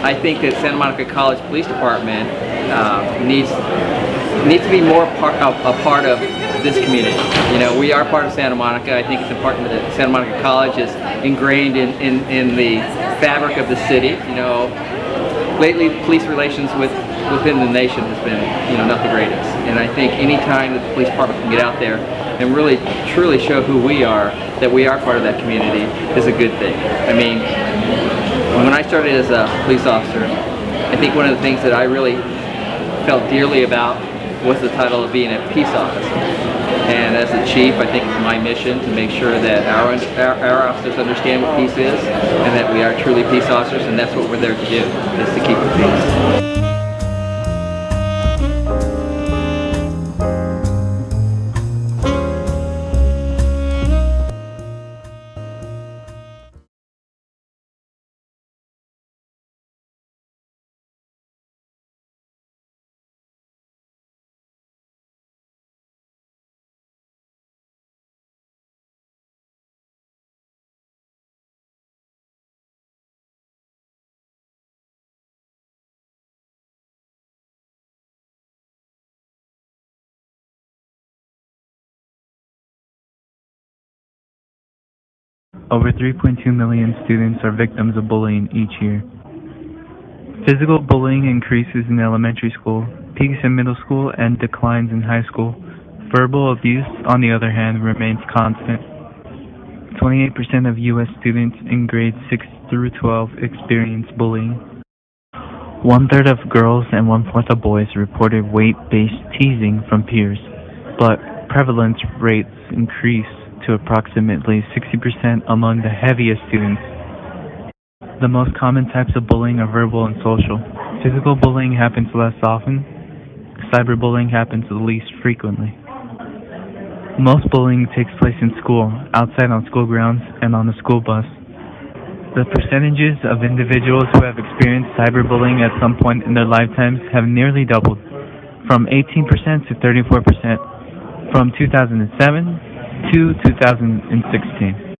I think that Santa Monica College Police Department needs to be more a part of this community. You know, we are part of Santa Monica. I think it's important that Santa Monica College is ingrained in the fabric of the city. You know, lately police relations within the nation has been, you know, not the greatest. And I think any time that the police department can get out there and really truly show who we are, that we are part of that community, is a good thing. I mean, when I started as a police officer, I think one of the things that I really felt dearly about was the title of being a peace officer. And as the chief, I think it's my mission to make sure that our officers understand what peace is, and that we are truly peace officers, and that's what we're there to do, is to keep the peace. Over 3.2 million students are victims of bullying each year. Physical bullying increases in elementary school, peaks in middle school, and declines in high school. Verbal abuse, on the other hand, remains constant. 28% of U.S. students in grades 6 through 12 experience bullying. One-third of girls and one-fourth of boys reported weight-based teasing from peers, but prevalence rates increase to approximately 60% among the heaviest students. The most common types of bullying are verbal and social. Physical bullying happens less often. Cyberbullying happens the least frequently. Most bullying takes place in school, outside on school grounds, and on the school bus. The percentages of individuals who have experienced cyberbullying at some point in their lifetimes have nearly doubled, from 18% to 34%, from 2007 to 2016.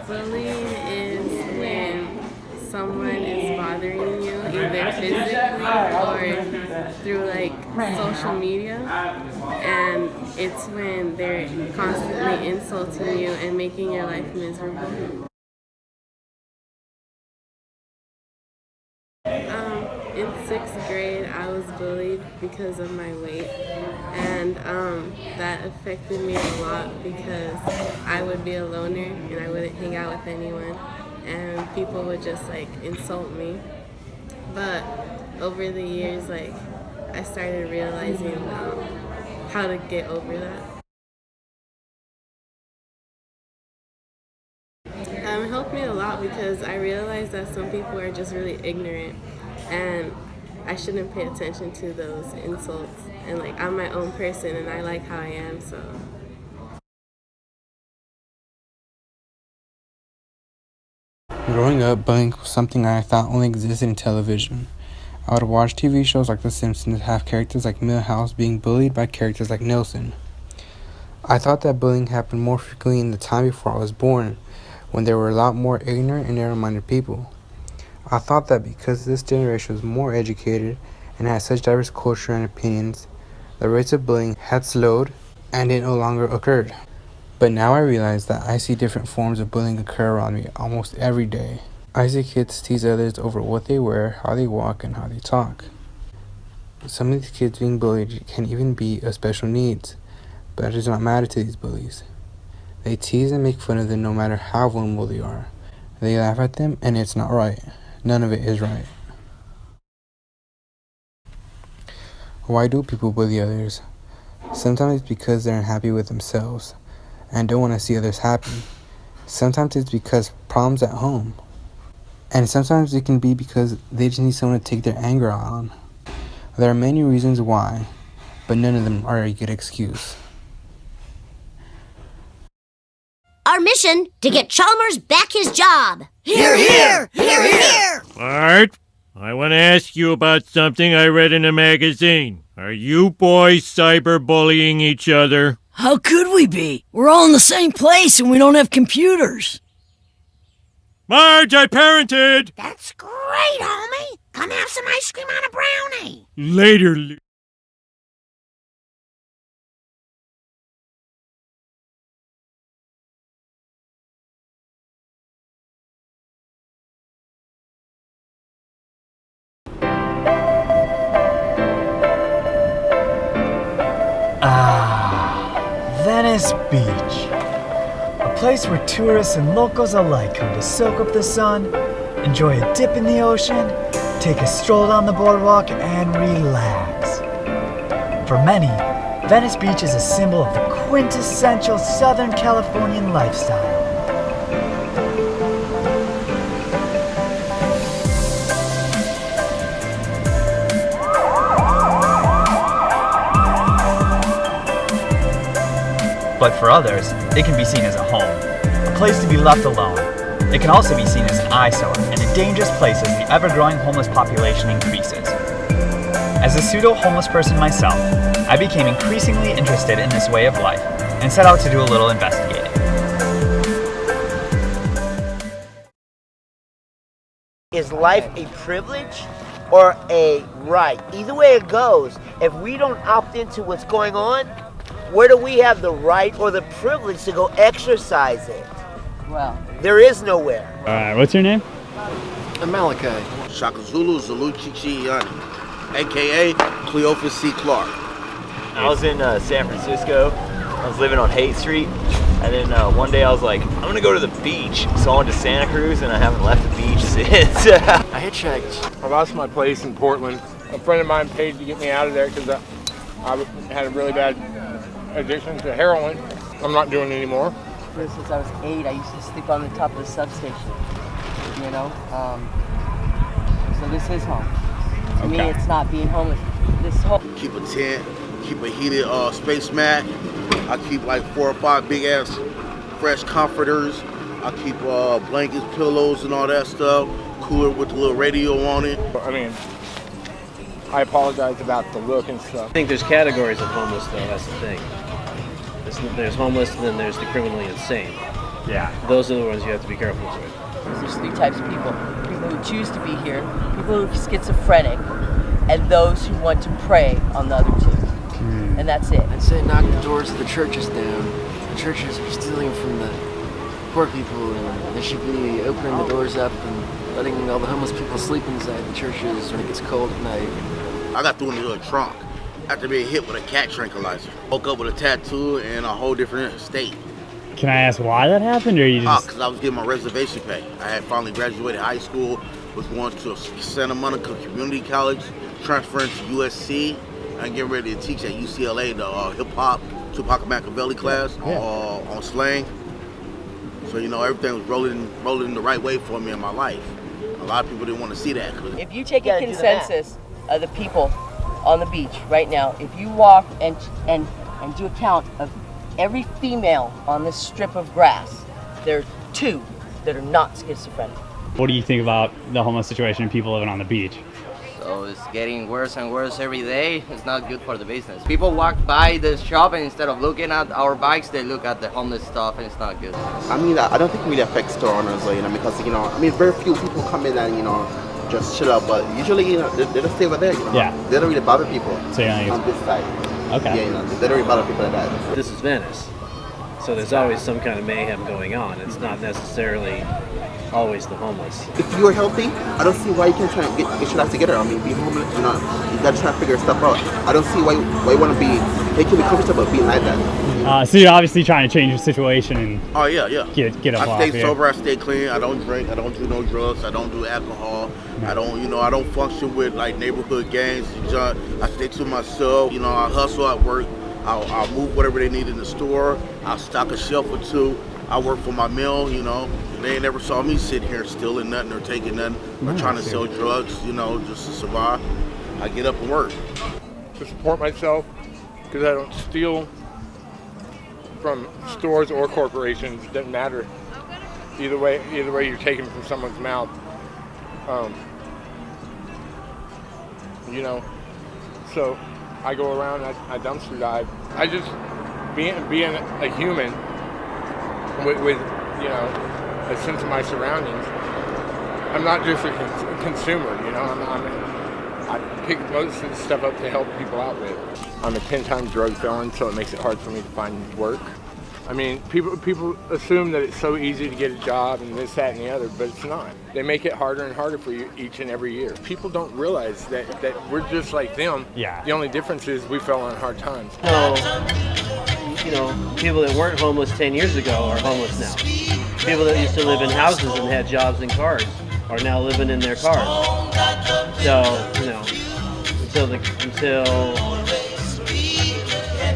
Bullying is when someone is bothering you, either physically or through like social media, and it's when they're constantly insulting you and making your life miserable. In 6th grade, I was bullied because of my weight, and that affected me a lot because I would be a loner and I wouldn't hang out with anyone, and people would just like insult me. But over the years, like, I started realizing how to get over that. It helped me a lot because I realized that some people are just really ignorant, and I shouldn't pay attention to those insults. And like, I'm my own person and I like how I am, so. Growing up, bullying was something I thought only existed in television. I would watch TV shows like The Simpsons have characters like Milhouse being bullied by characters like Nelson. I thought that bullying happened more frequently in the time before I was born, when there were a lot more ignorant and narrow-minded people. I thought that because this generation was more educated and had such diverse culture and opinions, the rates of bullying had slowed and it no longer occurred. But now I realize that I see different forms of bullying occur around me almost every day. I see kids tease others over what they wear, how they walk, and how they talk. Some of these kids being bullied can even be of special needs, but it does not matter to these bullies. They tease and make fun of them no matter how vulnerable they are. They laugh at them, and it's not right. None of it is right. Why do people bully others? Sometimes it's because they're unhappy with themselves and don't want to see others happy. Sometimes it's because problems at home. And sometimes it can be because they just need someone to take their anger out on. There are many reasons why, but none of them are a good excuse. Our mission to get Chalmers back his job. Hear, hear! Hear, hear! Art, I want to ask you about something I read in a magazine. Are you boys cyberbullying each other? How could we be? We're all in the same place and we don't have computers. Marge, I parented! That's great, homie. Come have some ice cream on a brownie. Later. Venice Beach. A place where tourists and locals alike come to soak up the sun, enjoy a dip in the ocean, take a stroll down the boardwalk, and relax. For many, Venice Beach is a symbol of the quintessential Southern Californian lifestyle. But for others, it can be seen as a home, a place to be left alone. It can also be seen as an eyesore and a dangerous place as the ever-growing homeless population increases. As a pseudo-homeless person myself, I became increasingly interested in this way of life and set out to do a little investigating. Is life a privilege or a right? Either way it goes, if we don't opt into what's going on, where do we have the right or the privilege to go exercise it? Well, there is nowhere. Alright, what's your name? Malachi. Shaka Zulu Chichi Yani, aka Cleophas C. Clark. I was in San Francisco. I was living on Haight Street, and then one day I was like, I'm gonna go to the beach. So I went to Santa Cruz, and I haven't left the beach since. I hitchhiked. I lost my place in Portland. A friend of mine paid to get me out of there because I had a really bad addiction to heroin. I'm not doing it anymore. Since I was 8, I used to sleep on the top of the substation. You know, so this is home. To me, it's not being homeless. This whole keep a tent, keep a heated space mat. I keep like 4 or 5 big ass fresh comforters. I keep blankets, pillows, and all that stuff. Cooler with a little radio on it. I mean, I apologize about the look and stuff. I think there's categories of homeless, though. That's the thing. There's homeless, and then there's the criminally insane. Yeah. Those are the ones you have to be careful with. There's 3 types of people. People who choose to be here, people who are schizophrenic, and those who want to prey on the other 2. And that's it. I'd say knock the doors of the churches down. The churches are stealing from the poor people, and they should be opening the doors up and letting all the homeless people sleep inside the churches when it gets cold at night. I got through in the little trunk after being hit with a cat tranquilizer. Woke up with a tattoo and a whole different state. Can I ask why that happened, or you just... Because I was getting my reservation pay. I had finally graduated high school, was going to Santa Monica Community College, transferring to USC, and getting ready to teach at UCLA the hip-hop Tupac Machiavelli class on slang. So, you know, everything was rolling the right way for me in my life. A lot of people didn't want to see that. If you take a consensus of the people on the beach right now, if you walk and do a count of every female on this strip of grass, there are 2 that are not schizophrenic. What do you think about the homeless situation and people living on the beach? So it's getting worse and worse every day. It's not good for the business. People walk by the shop and instead of looking at our bikes, they look at the homeless stuff, and it's not good. I mean, I don't think it really affects store owners, you know, because, you know, I mean, very few people come in and, you know, just chill out, but usually, you know, they just stay over there, you know. Yeah. They don't really bother people so, on this side. Okay. Yeah, you know, they don't really bother people like that. This is Venice, so there's always some kind of mayhem going on. It's not necessarily always the homeless. If you are healthy, I don't see why you can't try and get your life together. I mean, being homeless, you know, you gotta try to figure stuff out. I don't see why you want to be, it can be comfortable being like that. So you're obviously trying to change the situation and get up off I stay here. sober, I stay clean, I don't drink, I don't do no drugs, I don't do alcohol, I don't function with like neighborhood gangs. I stay to myself, you know, I hustle at work, I'll move whatever they need in the store, I'll stock a shelf or 2, I work for my meal, you know. They never saw me sitting here stealing nothing or taking nothing or trying to sell drugs, you know, just to survive. I get up and work. To support myself, because I don't steal from stores or corporations. It doesn't matter. Either way you're taking from someone's mouth. You know, so I go around, I dumpster dive. I just being a human with you know, a sense of my surroundings. I'm not just a consumer, you know. I pick most of the stuff up to help people out with. I'm a 10-time drug felon, so it makes it hard for me to find work. I mean, people assume that it's so easy to get a job and this, that, and the other, but it's not. They make it harder and harder for you each and every year. People don't realize that we're just like them. Yeah. The only difference is we fell on hard times. So, you know, people that weren't homeless 10 years ago are homeless now. People that used to live in houses and had jobs and cars are now living in their cars. So, you know, until the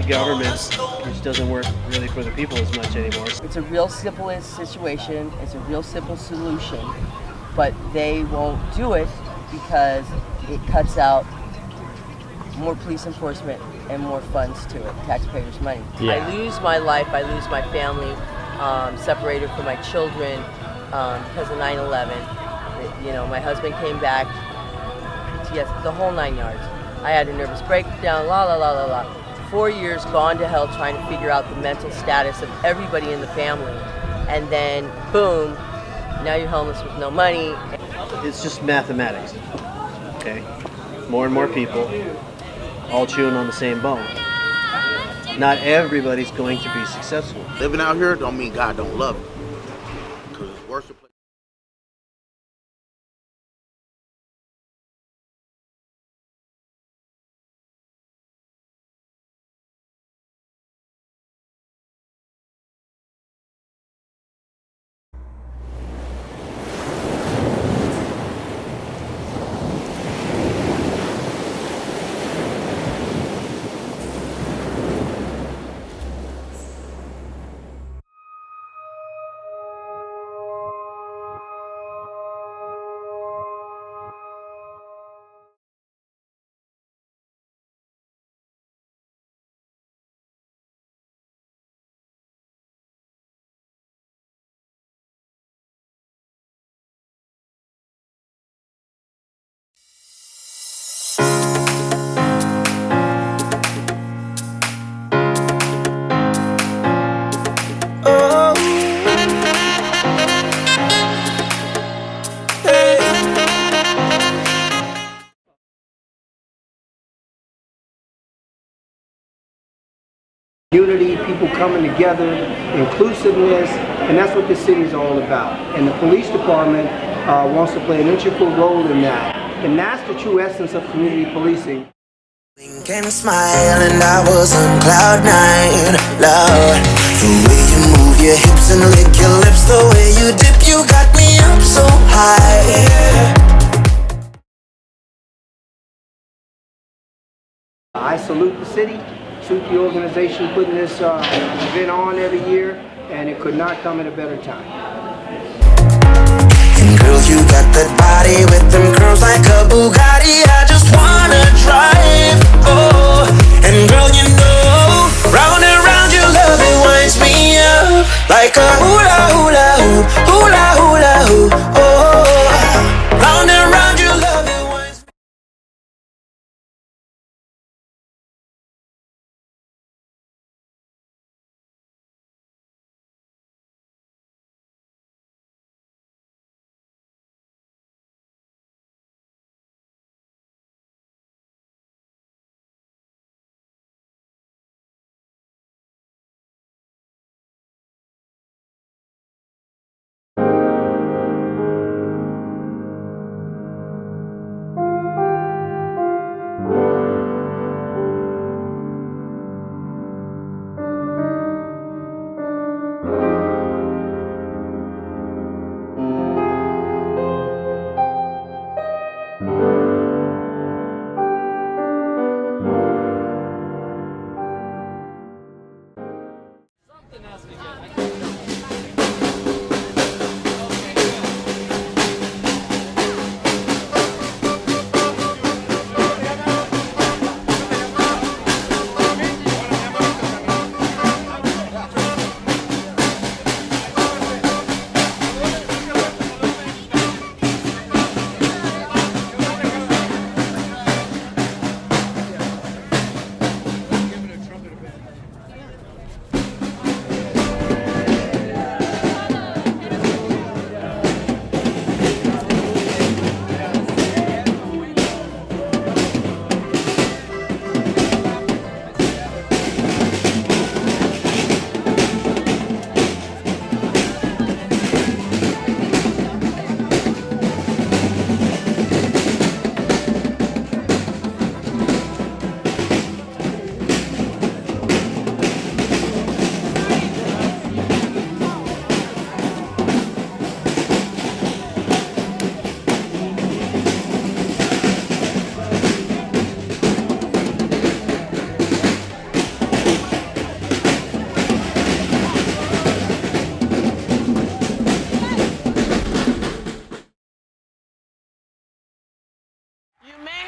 government just doesn't work really for the people as much anymore. It's a real simple situation. It's a real simple solution, but they won't do it because it cuts out more police enforcement and more funds to it, taxpayers' money. Yeah. I lose my life, I lose my family, separated from my children because of 9/11. You know, my husband came back, PTS, the whole 9 yards. I had a nervous breakdown, la la la la la. 4 years gone to hell trying to figure out the mental status of everybody in the family. And then, boom, now you're homeless with no money. It's just mathematics, okay? More and more people, all chewing on the same bone. Not everybody's going to be successful. Living out here don't mean God don't love you. Because it's worse to play. Unity, people coming together, inclusiveness, and that's what this city is all about. And the police department wants to play an integral role in that. And that's the true essence of community policing. Blink and smile and I was on cloud nine, Lord. The way you move your hips and lick your lips, the way you dip, you got me up so high. I salute the city, salute the organization putting this event on every year, and it could not come at a better time. And girl, you got that body with them curls like a Bugatti. I just wanna drive, oh. And girl, you know, round and round your love, it winds me up like a hula hula hoop, hula hula hoop, oh. Round and round your love.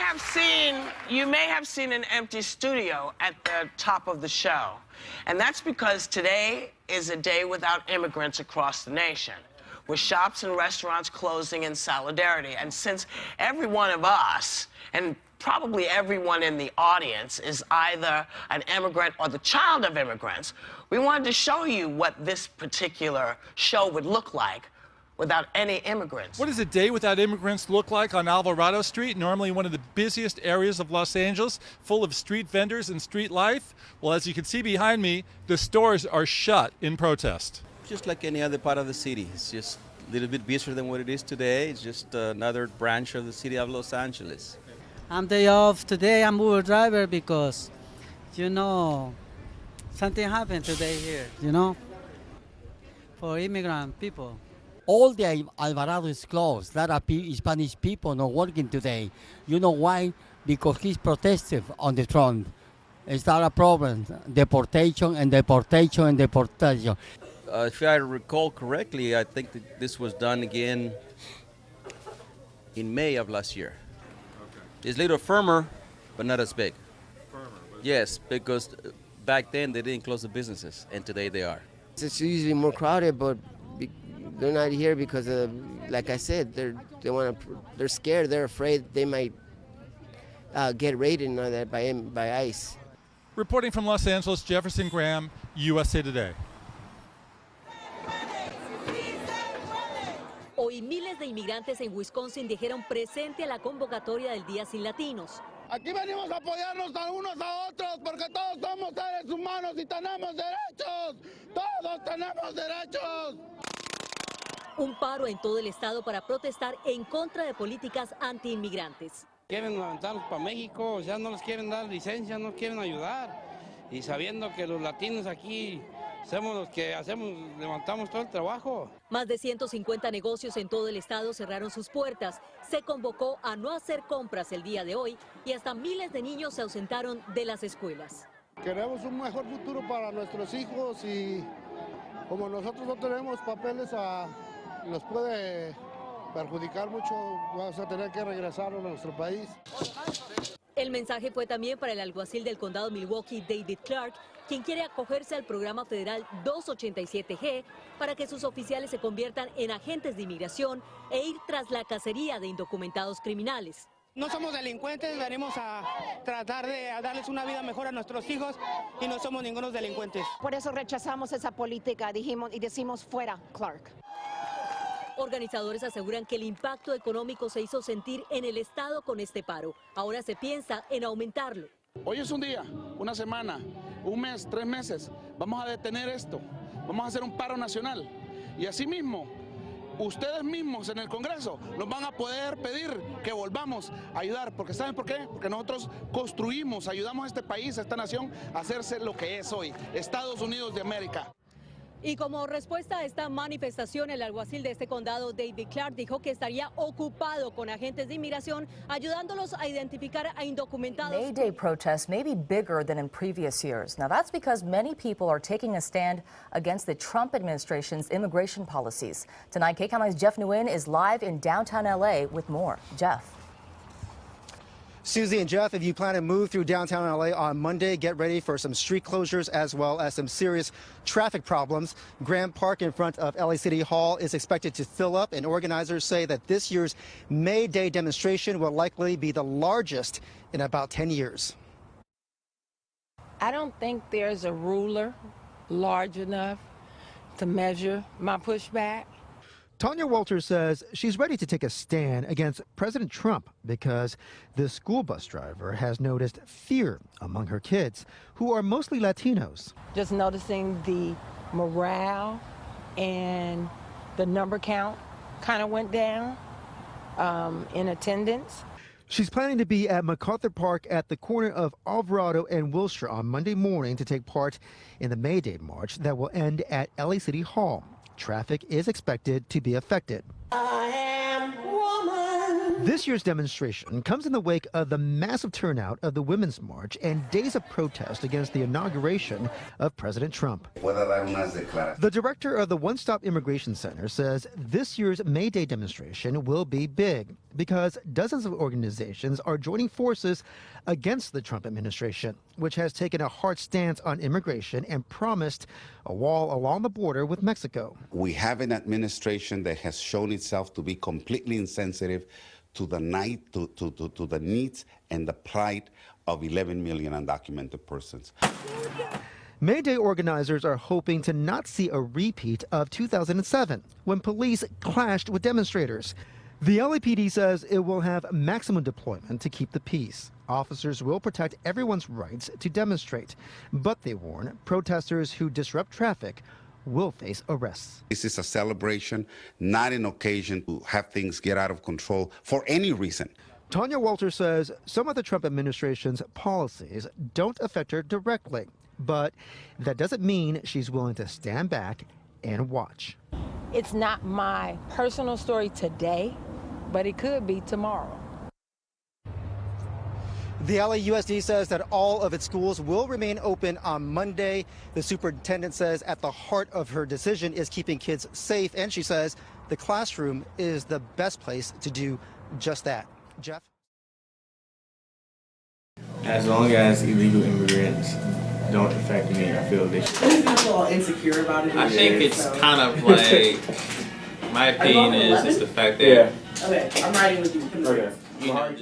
have seen an empty studio at the top of the show. And that's because today is a day without immigrants across the nation, with shops and restaurants closing in solidarity. And since every one of us, and probably everyone in the audience, is either an immigrant or the child of immigrants, we wanted to show you what this particular show would look like without any immigrants. What does a day without immigrants look like on Alvarado Street, normally one of the busiest areas of Los Angeles, full of street vendors and street life? Well, as you can see behind me, the stores are shut in protest. Just like any other part of the city. It's just a little bit busier than what it is today. It's just another branch of the city of Los Angeles. I'm day off today. I'm Uber driver because, something happened today here, for immigrant people. All the Alvarado is closed. A lot of Spanish people not working today. You know why? Because he's protesting on the front. It's not a problem. Deportation and deportation and deportation. If I recall correctly, I think that this was done again in May of last year. Okay. It's a little firmer, but not as big. Firmer? Yes, because back then they didn't close the businesses, and today they are. It's usually more crowded, but they're not here because, like I said, they're scared. They're afraid they might get raided and all that by ICE. Reporting from Los Angeles, Jefferson Graham, USA Today. Hoy miles de inmigrantes en Wisconsin dijeron presente a la convocatoria del Día Sin Latinos. Aquí venimos a apoyarnos a unos a otros porque todos somos seres humanos y tenemos derechos. Todos tenemos derechos. Un paro en todo el estado para protestar en contra de políticas antiinmigrantes. Quieren levantarlos para México, ya no les quieren dar licencia, no quieren ayudar. Y sabiendo que los latinos aquí somos los que levantamos todo el trabajo. Más de 150 negocios en todo el estado cerraron sus puertas. Se convocó a no hacer compras el día de hoy y hasta miles de niños se ausentaron de las escuelas. Queremos un mejor futuro para nuestros hijos y como nosotros no tenemos papeles, nos puede perjudicar mucho. Vamos a tener que regresar a nuestro país. El mensaje fue también para el alguacil del condado Milwaukee, David Clark, quien quiere acogerse al programa federal 287G para que sus oficiales se conviertan en agentes de inmigración e ir tras la cacería de indocumentados criminales. No somos delincuentes, venimos a tratar de darles una vida mejor a nuestros hijos y no somos ningunos delincuentes. Por eso rechazamos esa política, decimos fuera, Clark. Organizadores aseguran que el impacto económico se hizo sentir en el estado con este paro. Ahora se piensa en aumentarlo. Hoy es un día, una semana, un mes, 3 meses. Vamos a detener esto. Vamos a hacer un paro nacional. Y asimismo, ustedes mismos en el Congreso nos van a poder pedir que volvamos a ayudar. Porque ¿saben por qué? Porque nosotros construimos, ayudamos a este país, a esta nación, a hacerse lo que es hoy, Estados Unidos de América. Y como respuesta a esta manifestación, el alguacil de este condado, David Clark, dijo que estaría ocupado con agentes de inmigración ayudándolos a identificar a indocumentados. May Day protests may be bigger than in previous years. Now that's because many people are taking a stand against the Trump administration's immigration policies. Tonight, KCAL's Jeff Nguyen is live in downtown LA with more. Jeff. Susie and Jeff, if you plan to move through downtown LA on Monday, get ready for some street closures as well as some serious traffic problems. Graham Park in front of LA City Hall is expected to fill up, and organizers say that this year's May Day demonstration will likely be the largest in about 10 years. I don't think there's a ruler large enough to measure my pushback. Tanya Walters says she's ready to take a stand against President Trump because the school bus driver has noticed fear among her kids, who are mostly Latinos. Just noticing the morale and the number count kind of went down in attendance. She's planning to be at MacArthur Park at the corner of Alvarado and Wilshire on Monday morning to take part in the May Day march that will end at LA City Hall. Traffic is expected to be affected. I am woman. This year's demonstration comes in the wake of the massive turnout of the Women's March and days of protest against the inauguration of President Trump. The director of the One Stop Immigration Center says this year's May Day demonstration will be big because dozens of organizations are joining forces against the Trump administration, which has taken a hard stance on immigration and promised a wall along the border with Mexico. We have an administration that has shown itself to be completely insensitive to the needs and the plight of 11 million undocumented persons. May Day organizers are hoping to not see a repeat of 2007, when police clashed with demonstrators. The LAPD says it will have maximum deployment to keep the peace. Officers will protect everyone's rights to demonstrate, but they warn protesters who disrupt traffic will face arrests. This is a celebration, not an occasion to have things get out of control for any reason. Tanya Walter says some of the Trump administration's policies don't affect her directly, but that doesn't mean she's willing to stand back and watch. It's not my personal story today, but it could be tomorrow. The LAUSD says that all of its schools will remain open on Monday. The superintendent says at the heart of her decision is keeping kids safe, and she says the classroom is the best place to do just that. Jeff? As long as illegal immigrants don't affect me, I feel they should. Do you feel all insecure about it? I think it's kind of like, my opinion is the fact that Okay, I'm riding with you. you know,